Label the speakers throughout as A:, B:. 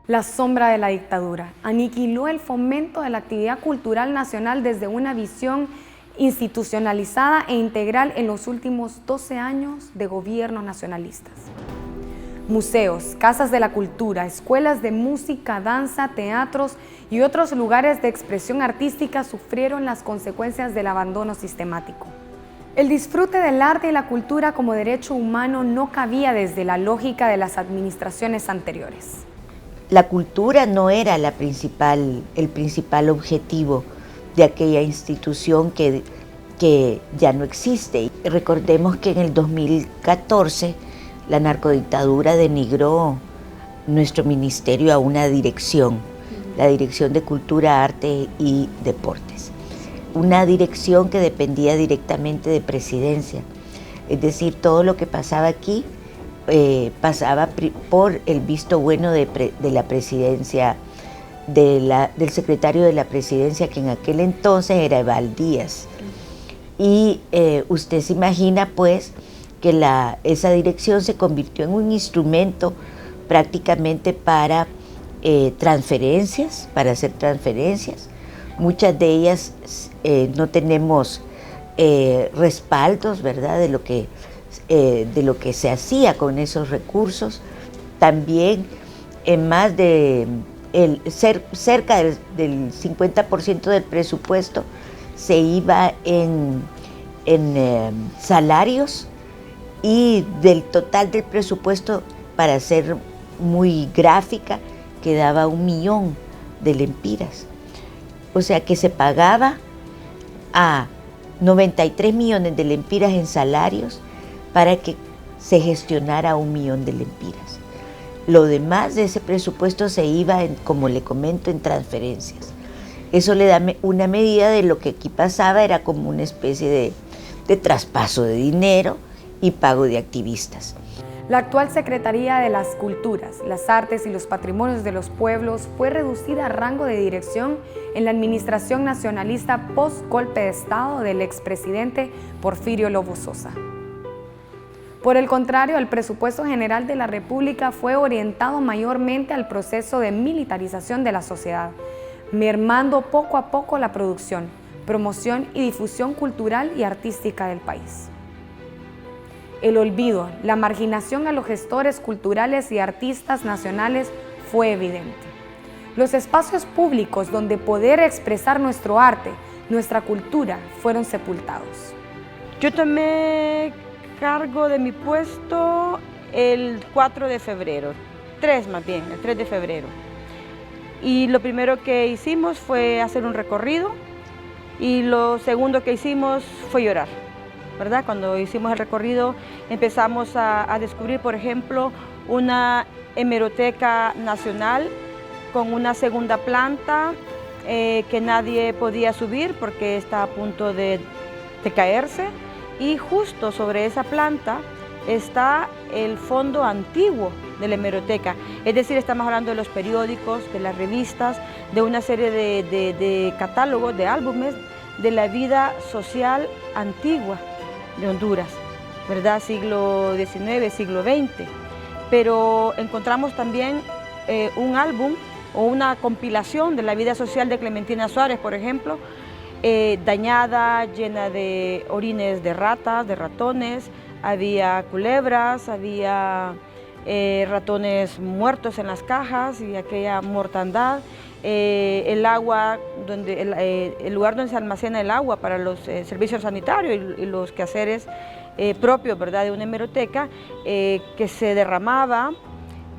A: La sombra de la dictadura aniquiló el fomento de la actividad cultural nacional desde una visión institucionalizada e integral en los últimos 12 años de gobiernos nacionalistas. Museos, casas de la cultura, escuelas de música, danza, teatros y otros lugares de expresión artística sufrieron las consecuencias del abandono sistemático. El disfrute del arte y la cultura como derecho humano no cabía desde la lógica de las administraciones anteriores.
B: La cultura no era el principal objetivo de aquella institución que ya no existe. Recordemos que en el 2014 la narcodictadura denigró nuestro ministerio a una dirección, la Dirección de Cultura, Arte y Deportes. Una dirección que dependía directamente de Presidencia, es decir, todo lo que pasaba aquí pasaba por el visto bueno de la Presidencia, del secretario de la Presidencia, que en aquel entonces era Eval Díaz. Y usted se imagina pues que esa dirección se convirtió en un instrumento prácticamente para hacer transferencias. Muchas de ellas no tenemos respaldos, ¿verdad?, de lo que se hacía con esos recursos. También cerca del 50% del presupuesto se iba en salarios, y del total del presupuesto, para ser muy gráfica, quedaba 1 millón de lempiras. O sea que se pagaba a 93 millones de lempiras en salarios para que se gestionara 1 millón de lempiras. Lo demás de ese presupuesto se iba, como le comento, en transferencias. Eso le da una medida de lo que aquí pasaba, era como una especie de traspaso de dinero y pago de activistas.
A: La actual Secretaría de las Culturas, las Artes y los Patrimonios de los Pueblos fue reducida a rango de dirección en la administración nacionalista post-golpe de Estado del expresidente Porfirio Lobo Sosa. Por el contrario, el presupuesto general de la República fue orientado mayormente al proceso de militarización de la sociedad, mermando poco a poco la producción, promoción y difusión cultural y artística del país. El olvido, la marginación a los gestores culturales y artistas nacionales fue evidente. Los espacios públicos donde poder expresar nuestro arte, nuestra cultura, fueron sepultados.
C: Yo tomé cargo de mi puesto el 4 de febrero, 3 más bien, el 3 de febrero. Y lo primero que hicimos fue hacer un recorrido, y lo segundo que hicimos fue llorar, ¿verdad? Cuando hicimos el recorrido empezamos a descubrir, por ejemplo, una hemeroteca nacional con una segunda planta que nadie podía subir porque está a punto de caerse, y justo sobre esa planta está el fondo antiguo de la hemeroteca. Es decir, estamos hablando de los periódicos, de las revistas, de una serie de catálogos, de álbumes de la vida social antigua de Honduras, ¿verdad? Siglo XIX, siglo XX. Pero encontramos también un álbum o una compilación de la vida social de Clementina Suárez, por ejemplo, dañada, llena de orines de ratas, de ratones, había culebras, había ratones muertos en las cajas y aquella mortandad. El agua, el lugar donde se almacena el agua para los servicios sanitarios y los quehaceres propios, ¿verdad?, de una hemeroteca, que se derramaba,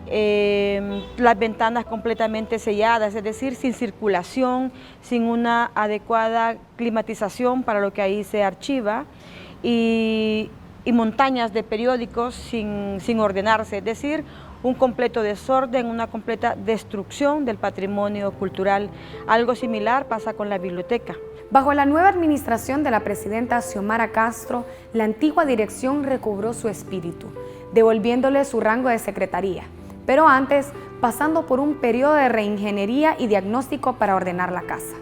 C: las ventanas completamente selladas, es decir, sin circulación, sin una adecuada climatización para lo que ahí se archiva, y montañas de periódicos sin ordenarse, es decir, un completo desorden, una completa destrucción del patrimonio cultural. Algo similar pasa con la biblioteca.
A: Bajo la nueva administración de la presidenta Xiomara Castro, la antigua dirección recobró su espíritu, devolviéndole su rango de secretaría, pero antes pasando por un periodo de reingeniería y diagnóstico para ordenar la casa.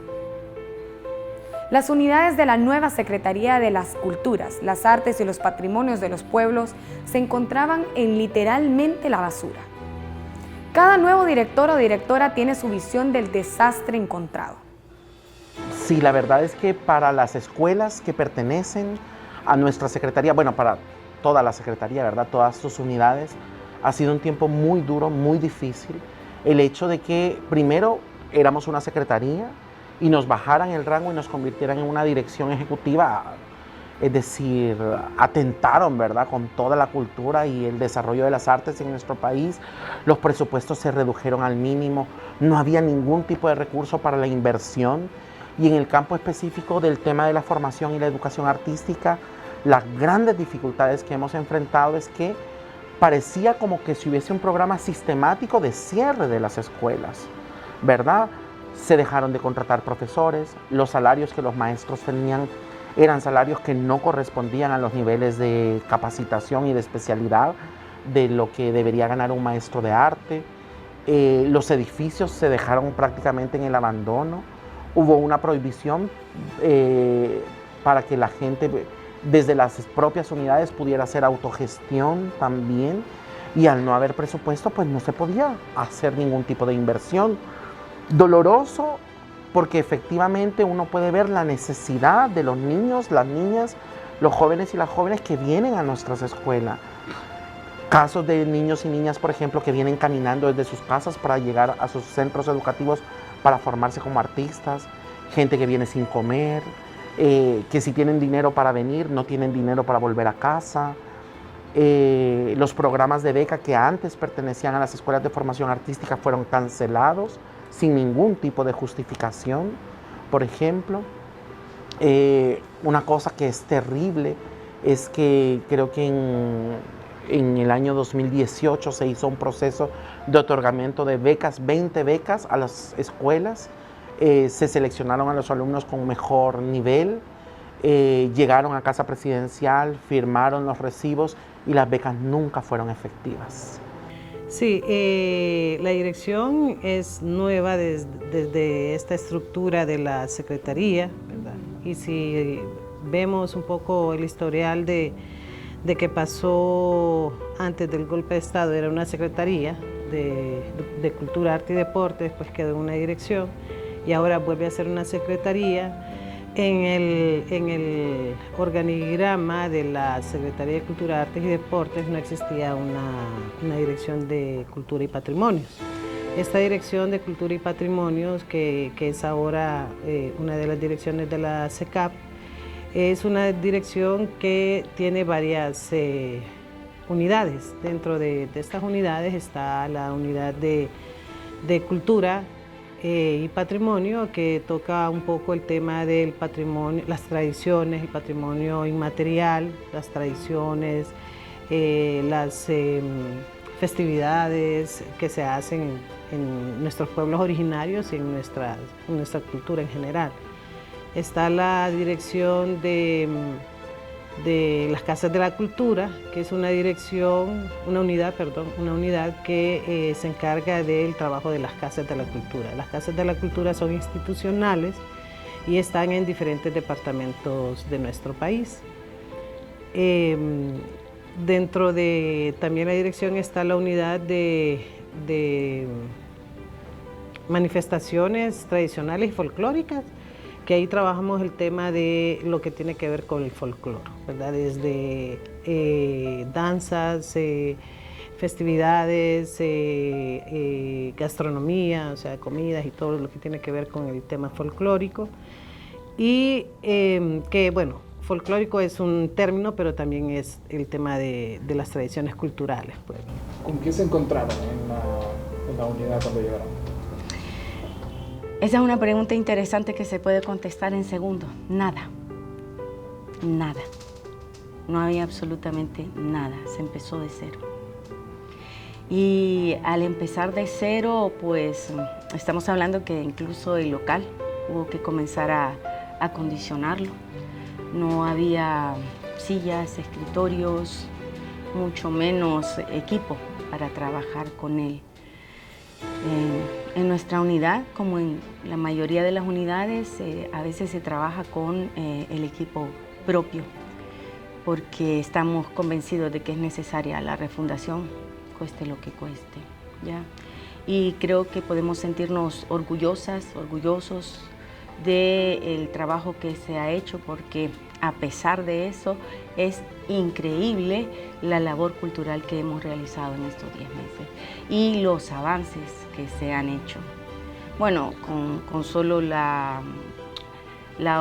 A: Las unidades de la nueva Secretaría de las Culturas, las Artes y los Patrimonios de los Pueblos se encontraban en literalmente la basura. Cada nuevo director o directora tiene su visión del desastre encontrado.
D: Sí, la verdad es que para las escuelas que pertenecen a nuestra secretaría, bueno, para toda la secretaría, ¿verdad? Todas sus unidades, ha sido un tiempo muy duro, muy difícil. El hecho de que primero éramos una secretaría y nos bajaran el rango y nos convirtieran en una dirección ejecutiva, es decir, atentaron, ¿verdad?, con toda la cultura y el desarrollo de las artes en nuestro país. Los presupuestos se redujeron al mínimo, no había ningún tipo de recurso para la inversión. Y en el campo específico del tema de la formación y la educación artística, las grandes dificultades que hemos enfrentado es que parecía como que si hubiese un programa sistemático de cierre de las escuelas, ¿verdad? Se dejaron de contratar profesores, los salarios que los maestros tenían eran salarios que no correspondían a los niveles de capacitación y de especialidad de lo que debería ganar un maestro de arte. Los edificios se dejaron prácticamente en el abandono. Hubo una prohibición para que la gente desde las propias unidades pudiera hacer autogestión también, y al no haber presupuesto pues no se podía hacer ningún tipo de inversión. Doloroso porque efectivamente uno puede ver la necesidad de los niños, las niñas, los jóvenes y las jóvenes que vienen a nuestras escuelas. Casos de niños y niñas, por ejemplo, que vienen caminando desde sus casas para llegar a sus centros educativos para formarse como artistas, gente que viene sin comer, que si tienen dinero para venir, no tienen dinero para volver a casa. Los programas de beca que antes pertenecían a las escuelas de formación artística fueron cancelados sin ningún tipo de justificación. Por ejemplo, una cosa que es terrible es que creo que en el año 2018 se hizo un proceso de otorgamiento de becas, 20 becas a las escuelas. Se seleccionaron a los alumnos con mejor nivel, llegaron a casa presidencial, firmaron los recibos y las becas nunca fueron efectivas.
E: Sí, la dirección es nueva desde esta estructura de la Secretaría, ¿verdad? Y si vemos un poco el historial de que pasó antes del golpe de Estado, era una Secretaría de Cultura, Arte y Deporte, después quedó en una dirección y ahora vuelve a ser una Secretaría. En el organigrama de la Secretaría de Cultura, Artes y Deportes no existía una dirección de Cultura y Patrimonios. Esta dirección de Cultura y Patrimonios, que es ahora una de las direcciones de la SECAP, es una dirección que tiene varias unidades. Dentro de estas unidades está la unidad de Cultura y Patrimonio, que toca un poco el tema del patrimonio, las tradiciones, el patrimonio inmaterial, las tradiciones, las festividades que se hacen en nuestros pueblos originarios y en nuestra cultura en general. Está la dirección de las Casas de la Cultura, que es una unidad que se encarga del trabajo de las Casas de la Cultura. Las Casas de la Cultura son institucionales y están en diferentes departamentos de nuestro país. Dentro de también la dirección está la unidad de manifestaciones tradicionales y folclóricas, que ahí trabajamos el tema de lo que tiene que ver con el folclore, ¿verdad? Desde danzas, festividades, gastronomía, o sea, comidas y todo lo que tiene que ver con el tema folclórico. Y que, bueno, folclórico es un término, pero también es el tema de las tradiciones culturales, pues.
F: ¿Con qué se encontraron en la unidad cuando llegaron?
G: Esa es una pregunta interesante que se puede contestar en segundos. Nada. Nada. No había absolutamente nada. Se empezó de cero. Y al empezar de cero, pues estamos hablando que incluso el local hubo que comenzar a acondicionarlo. No había sillas, escritorios, mucho menos equipo para trabajar con él. En nuestra unidad, como en la mayoría de las unidades, a veces se trabaja con el equipo propio, porque estamos convencidos de que es necesaria la refundación, cueste lo que cueste, ¿ya? y creo que podemos sentirnos orgullosos del trabajo que se ha hecho, porque a pesar de eso es increíble la labor cultural que hemos realizado en estos 10 meses y los avances que se han hecho. Bueno, con solo la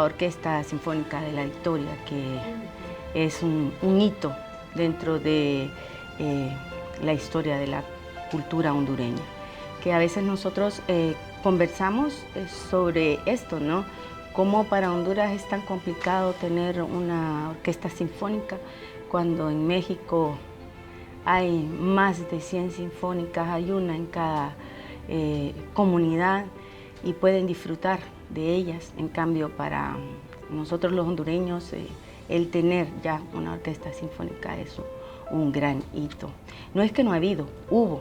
G: Orquesta Sinfónica de la Victoria, que es un hito dentro de la historia de la cultura hondureña, que a veces nosotros conversamos sobre esto, ¿no? Cómo para Honduras es tan complicado tener una orquesta sinfónica cuando en México hay más de 100 sinfónicas, hay una en cada comunidad y pueden disfrutar de ellas. En cambio, para nosotros los hondureños, el tener ya una orquesta sinfónica es un gran hito. No es que no ha habido, hubo,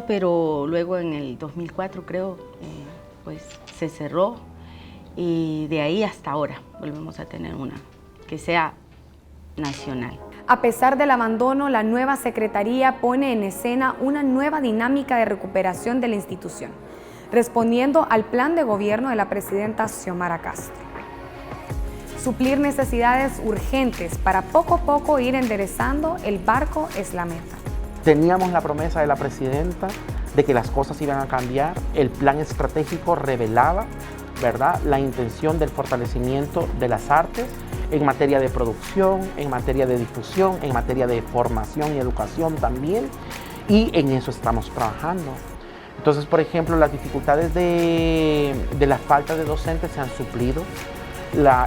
G: pero luego en el 2004 creo, pues se cerró, y de ahí hasta ahora volvemos a tener una que sea nacional.
A: A pesar del abandono, la nueva Secretaría pone en escena una nueva dinámica de recuperación de la institución, respondiendo al plan de gobierno de la presidenta Xiomara Castro. Suplir necesidades urgentes para poco a poco ir enderezando el barco es la meta.
D: Teníamos la promesa de la presidenta de que las cosas iban a cambiar. El plan estratégico revelaba, ¿verdad?, la intención del fortalecimiento de las artes en materia de producción, en materia de difusión, en materia de formación y educación también, y en eso estamos trabajando. Entonces, por ejemplo, las dificultades de la falta de docentes se han suplido.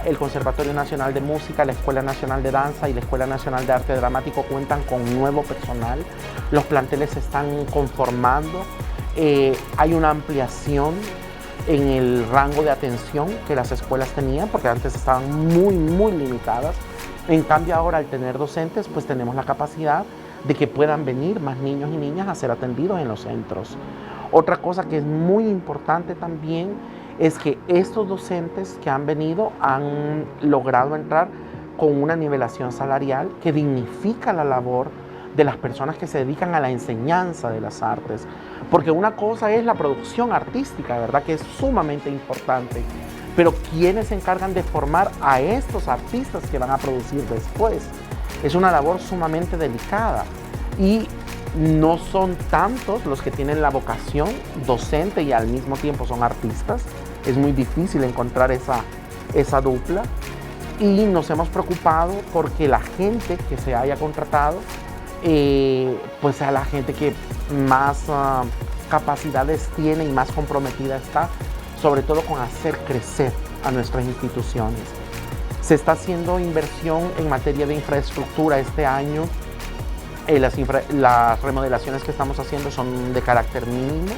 D: El Conservatorio Nacional de Música, la Escuela Nacional de Danza y la Escuela Nacional de Arte Dramático cuentan con nuevo personal. Los planteles se están conformando. Hay una ampliación en el rango de atención que las escuelas tenían, porque antes estaban muy limitadas. En cambio, ahora al tener docentes, pues tenemos la capacidad de que puedan venir más niños y niñas a ser atendidos en los centros. Otra cosa que es muy importante también es que estos docentes que han venido han logrado entrar con una nivelación salarial que dignifica la labor de las personas que se dedican a la enseñanza de las artes. Porque una cosa es la producción artística, ¿verdad?, que es sumamente importante, pero ¿quiénes se encargan de formar a estos artistas que van a producir después? Es una labor sumamente delicada y no son tantos los que tienen la vocación docente y al mismo tiempo son artistas. Es muy difícil encontrar esa dupla, y nos hemos preocupado porque la gente que se haya contratado pues sea la gente que más capacidades tiene y más comprometida está, sobre todo con hacer crecer a nuestras instituciones. Se está haciendo inversión en materia de infraestructura este año. Las remodelaciones que estamos haciendo son de carácter mínimo,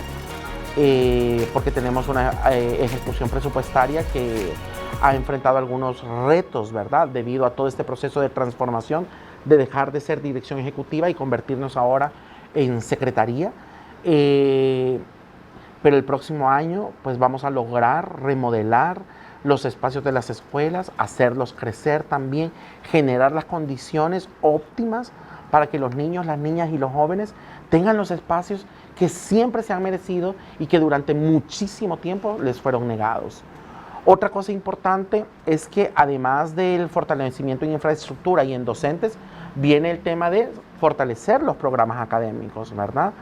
D: porque tenemos una ejecución presupuestaria que ha enfrentado algunos retos, ¿verdad?, debido a todo este proceso de transformación, de dejar de ser dirección ejecutiva y convertirnos ahora en secretaría. Pero el próximo año pues vamos a lograr remodelar los espacios de las escuelas, hacerlos crecer también, generar las condiciones óptimas para que los niños, las niñas y los jóvenes tengan los espacios que siempre se han merecido y que durante muchísimo tiempo les fueron negados. Otra cosa importante es que además del fortalecimiento en infraestructura y en docentes, viene el tema de fortalecer los programas académicos, ¿verdad?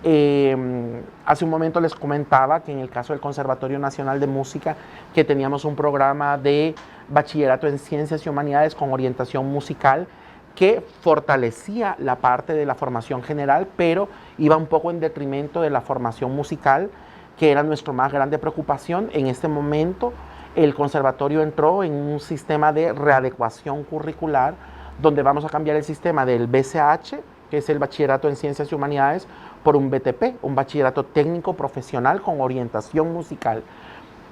D: Hace un momento les comentaba que en el caso del Conservatorio Nacional de Música, que teníamos un programa de bachillerato en Ciencias y Humanidades con orientación musical, que fortalecía la parte de la formación general, pero iba un poco en detrimento de la formación musical, que era nuestra más grande preocupación. En este momento, el conservatorio entró en un sistema de readecuación curricular, donde vamos a cambiar el sistema del BCH, que es el Bachillerato en Ciencias y Humanidades, por un BTP, un Bachillerato Técnico Profesional con orientación musical,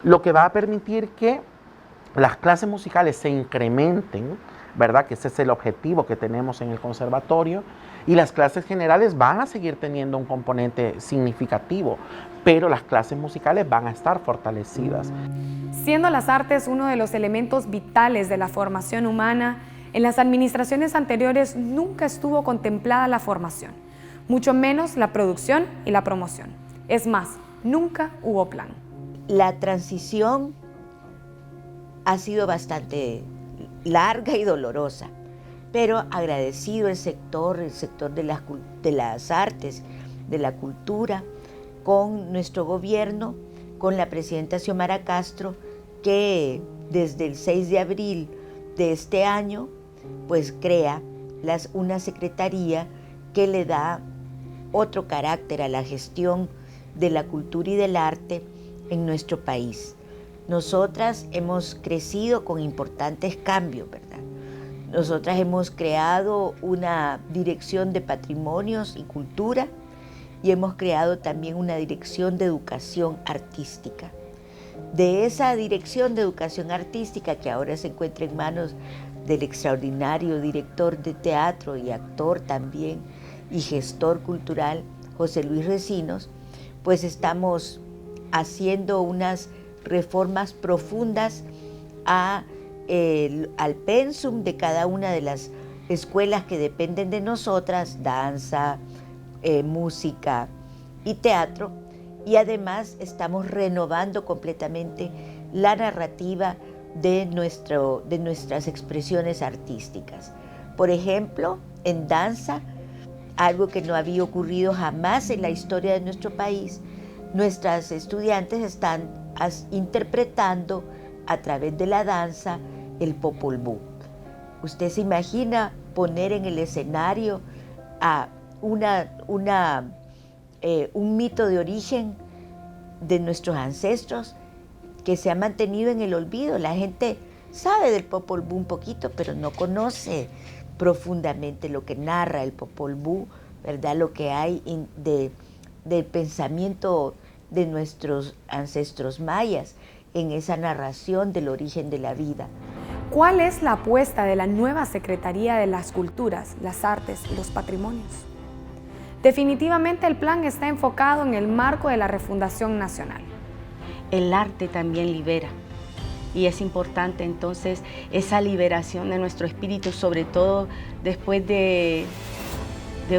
D: lo que va a permitir que las clases musicales se incrementen, ¿verdad?, que ese es el objetivo que tenemos en el conservatorio, y las clases generales van a seguir teniendo un componente significativo, pero las clases musicales van a estar fortalecidas.
A: Siendo las artes uno de los elementos vitales de la formación humana, en las administraciones anteriores nunca estuvo contemplada la formación. mucho menos la producción y la promoción. Es más, nunca hubo plan.
B: La transición ha sido bastante larga y dolorosa, pero agradecido el sector de las artes, de la cultura, con nuestro gobierno, con la presidenta Xiomara Castro, que desde el 6 de abril de este año, pues crea una secretaría que le da otro carácter a la gestión de la cultura y del arte en nuestro país. Nosotras hemos crecido con importantes cambios, ¿verdad? Nosotras hemos creado una dirección de patrimonios y cultura y hemos creado también una dirección de educación artística. De esa dirección de educación artística, que ahora se encuentra en manos del extraordinario director de teatro y actor también y gestor cultural, José Luis Recinos, pues estamos haciendo unas reformas profundas al pensum de cada una de las escuelas que dependen de nosotras, danza, música y teatro, y además estamos renovando completamente la narrativa de nuestras expresiones artísticas. Por ejemplo, en danza, algo que no había ocurrido jamás en la historia de nuestro país, nuestras estudiantes están interpretando a través de la danza el Popol Vuh. ¿Usted se imagina poner en el escenario a un mito de origen de nuestros ancestros que se ha mantenido en el olvido? La gente sabe del Popol Vuh un poquito, pero no conoce profundamente lo que narra el Popol Vuh, ¿verdad? Lo que hay del pensamiento de nuestros ancestros mayas en esa narración del origen de la vida.
A: ¿Cuál es la apuesta de la nueva Secretaría de las Culturas, las Artes y los Patrimonios? Definitivamente el plan está enfocado en el marco de la refundación nacional.
G: El arte también libera y es importante entonces esa liberación de nuestro espíritu, sobre todo después de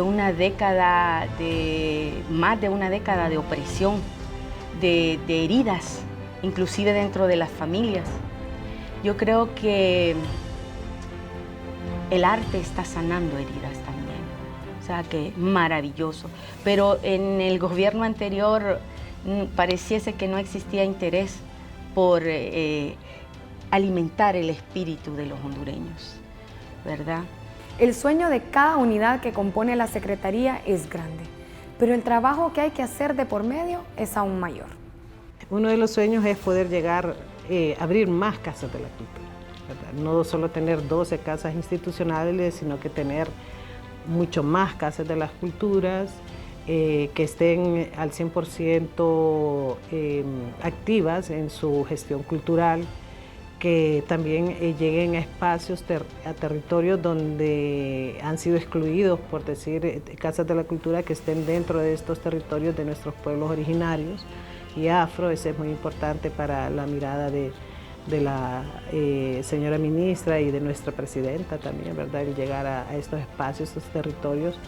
G: una década, más de una década de opresión, de heridas, inclusive dentro de las familias. Yo creo que el arte está sanando heridas también, o sea que maravilloso. Pero en el gobierno anterior pareciese que no existía interés por alimentar el espíritu de los hondureños, ¿verdad?
A: El sueño de cada unidad que compone la Secretaría es grande, pero el trabajo que hay que hacer de por medio es aún mayor.
E: Uno de los sueños es poder llegar a abrir más casas de la cultura, ¿verdad? No solo tener 12 casas institucionales, sino que tener mucho más casas de las culturas, que estén al 100% activas en su gestión cultural, que también lleguen a espacios, a territorios donde han sido excluidos, por decir, casas de la cultura que estén dentro de estos territorios de nuestros pueblos originarios y afro. Eso es muy importante para la mirada de la señora ministra y de nuestra presidenta también, ¿verdad? El llegar a estos espacios, estos territorios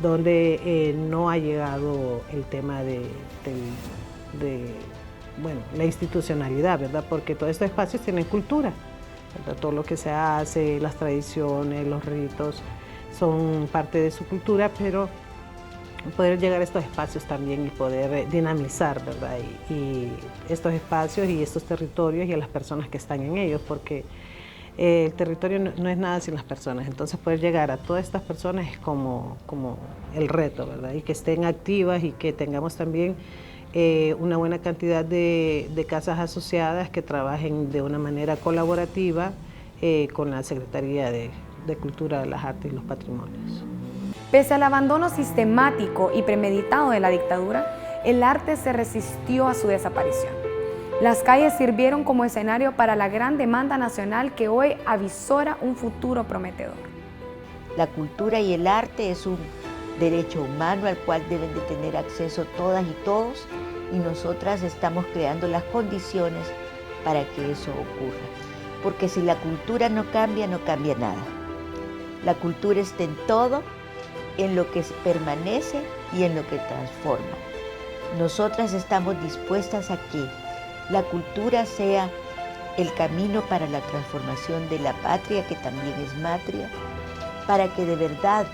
E: donde no ha llegado el tema de la institucionalidad, ¿verdad? Porque todos estos espacios tienen cultura, ¿verdad? Todo lo que se hace, las tradiciones, los ritos, son parte de su cultura, pero poder llegar a estos espacios también y poder dinamizar, ¿verdad? Y estos espacios y estos territorios y a las personas que están en ellos, porque el territorio no es nada sin las personas. Entonces poder llegar a todas estas personas es como el reto, ¿verdad? Y que estén activas y que tengamos también una buena cantidad de casas asociadas que trabajen de una manera colaborativa con la Secretaría de Cultura, de las Artes y los Patrimonios.
A: Pese al abandono sistemático y premeditado de la dictadura, el arte se resistió a su desaparición. Las calles sirvieron como escenario para la gran demanda nacional que hoy avisora un futuro prometedor.
B: La cultura y el arte es un derecho humano al cual deben de tener acceso todas y todos, y nosotras estamos creando las condiciones para que eso ocurra. Porque si la cultura no cambia nada. La cultura está en todo en lo que permanece y en lo que transforma. Nosotras estamos dispuestas a que la cultura sea el camino para la transformación de la patria, que también es matria, para que de verdad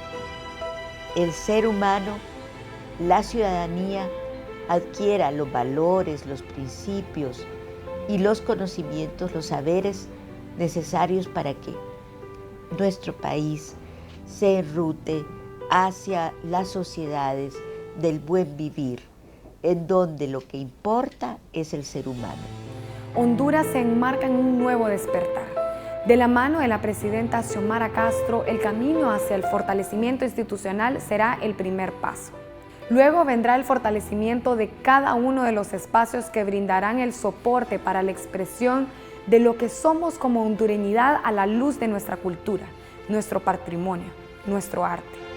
B: el ser humano, la ciudadanía, adquiera los valores, los principios y los conocimientos, los saberes necesarios para que nuestro país se enrute hacia las sociedades del buen vivir, en donde lo que importa es el ser humano.
A: Honduras se enmarca en un nuevo despertar. De la mano de la presidenta Xiomara Castro, el camino hacia el fortalecimiento institucional será el primer paso. Luego vendrá el fortalecimiento de cada uno de los espacios que brindarán el soporte para la expresión de lo que somos como hondureñidad a la luz de nuestra cultura, nuestro patrimonio, nuestro arte.